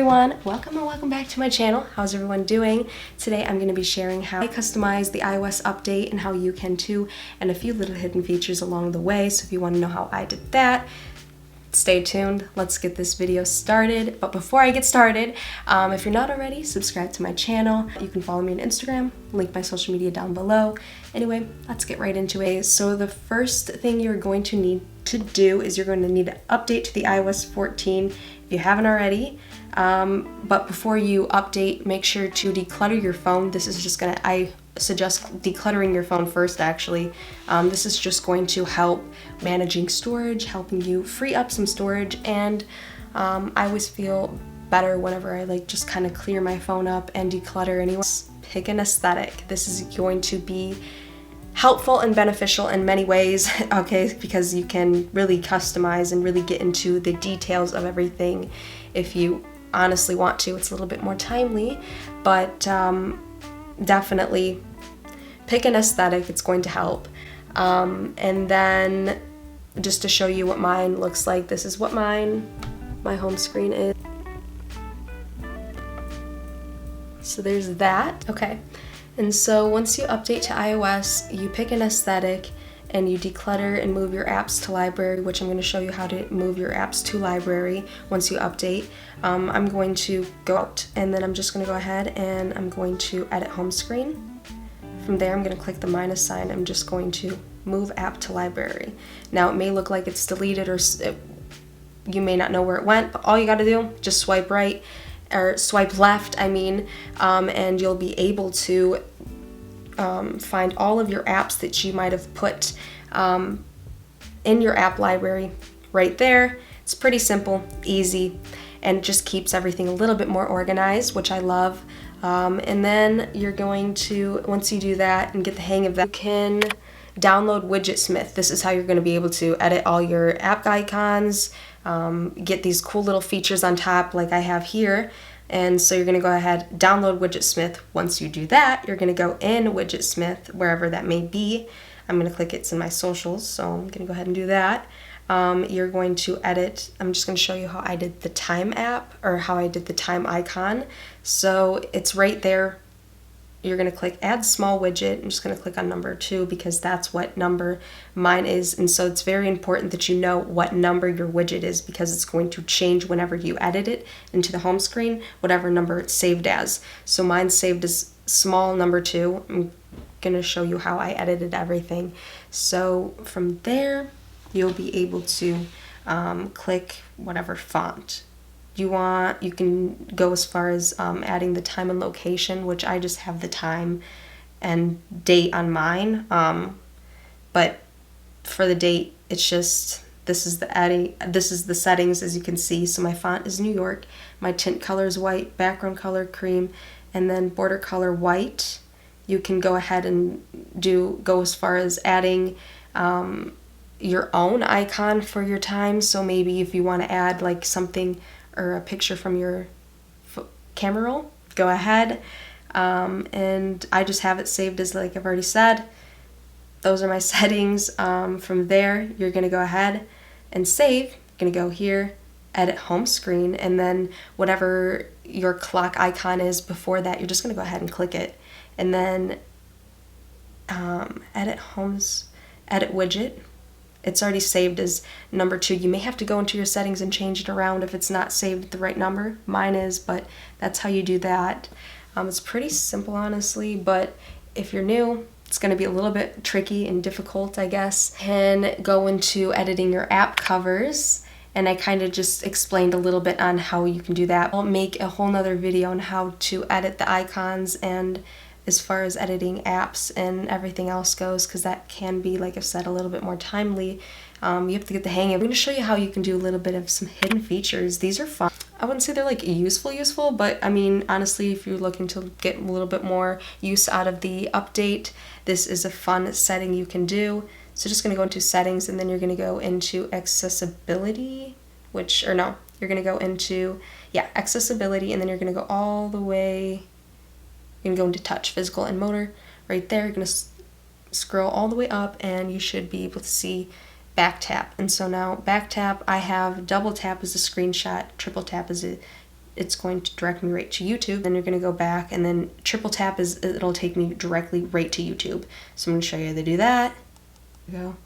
everyone, welcome and welcome back to my channel. How's everyone doing? Today I'm going to be sharing how I customize the iOS update and how you can too, and a few little hidden features along the way. So if you want to know how I did that, stay tuned. Let's get this video started. But before I get started, if you're not already, subscribe to my channel. You can follow me on Instagram, link my social media down below. Anyway, let's get right into it. So the first thing you're going to need to do is you're going to need to update to the iOS 14 if you haven't already. But before you update, make sure to declutter your phone. This is just I suggest decluttering your phone first actually. This is just going to help managing storage, helping you free up some storage, and I always feel better whenever I just kind of clear my phone up and declutter anyway. Pick an aesthetic. This is going to be helpful and beneficial in many ways, okay, because you can really customize and really get into the details of everything if you honestly want to. It's a little bit more timely, but definitely pick an aesthetic. It's going to help. And then just to show you what mine looks like, this is what my home screen is. So there's that. Okay. And so once you update to iOS, you pick an aesthetic and you declutter and move your apps to library, which I'm going to show you how to move your apps to library once you update. I'm going to go out and then I'm just going to go ahead and I'm going to edit home screen. From there, I'm going to click the minus sign. I'm just going to move app to library. Now it may look like it's deleted or you may not know where it went, but all you got to do, just swipe right or swipe left, and you'll be able to find all of your apps that you might have put in your app library right there. It's pretty simple, easy, and just keeps everything a little bit more organized, which I love. And then you're going to, once you do that and get the hang of that, you can download Widget Smith. This is how you're going to be able to edit all your app icons, get these cool little features on top like I have here. And so you're going to go ahead, download Widget Smith. Once you do that, you're going to go in Widget Smith, wherever that may be. I'm going to click it's in my socials, so I'm going to go ahead and do that. You're going to edit. I'm just going to show you how I did the time app, or how I did the time icon. So it's right there. You're going to click add small widget. I'm just going to click on number 2 because that's what number mine is. And so it's very important that you know what number your widget is, because it's going to change whenever you edit it into the home screen, whatever number it's saved as. So mine's saved as small number 2. I'm going to show you how I edited everything. So from there, you'll be able to click whatever font you want. You can go as far as adding the time and location, which I just have the time and date on mine. But for the date, it's just, this is the settings, as you can see. So my font is New York, my tint color is white, background color cream, and then border color white. You can go ahead and go as far as adding your own icon for your time. So maybe if you want to add like something or a picture from your camera roll, go ahead. And I just have it saved as, like I've already said. Those are my settings. From there, you're going to go ahead and save. You're going to go here, edit home screen, and then whatever your clock icon is before that, you're just going to go ahead and click it. And then edit widget. It's already saved as number 2. You may have to go into your settings and change it around if it's not saved at the right number. Mine is, but that's how you do that. It's pretty simple, honestly, but if you're new, it's going to be a little bit tricky and difficult, I guess. And go into editing your app covers, and I kind of just explained a little bit on how you can do that. I'll make a whole nother video on how to edit the icons and as far as editing apps and everything else goes, because that can be, like I've said, a little bit more timely. You have to get the hang of it. I'm going to show you how you can do a little bit of some hidden features. These are fun. I wouldn't say they're like useful, but I mean, honestly, if you're looking to get a little bit more use out of the update, this is a fun setting you can do. So just going to go into settings, and then you're going to go into accessibility, you're going to go into, accessibility, and then you're going to go all the way. You're going to go into touch, physical, and motor right there. You're going to scroll all the way up, and you should be able to see back tap. And so now back tap, I have double tap as a screenshot, triple tap as a it's going to direct me right to YouTube. Then you're going to go back and then triple tap it'll take me directly right to YouTube. So I'm going to show you how to do that. There we go.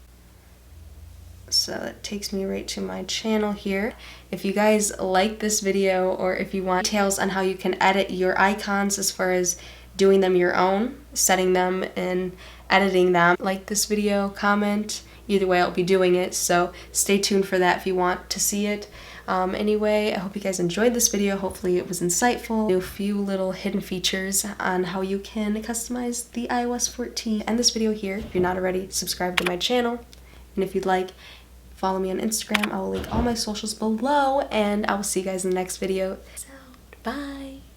So it takes me right to my channel here. If you guys like this video, or if you want details on how you can edit your icons as far as doing them your own, setting them and editing them, like this video, comment. Either way, I'll be doing it, so stay tuned for that if you want to see it. Anyway, I hope you guys enjoyed this video. Hopefully it was insightful. A few little hidden features on how you can customize the iOS 14. End this video here. If you're not already, subscribe to my channel. And if you'd like, follow me on Instagram. I will link all my socials below, and I will see you guys in the next video. Peace out. Bye.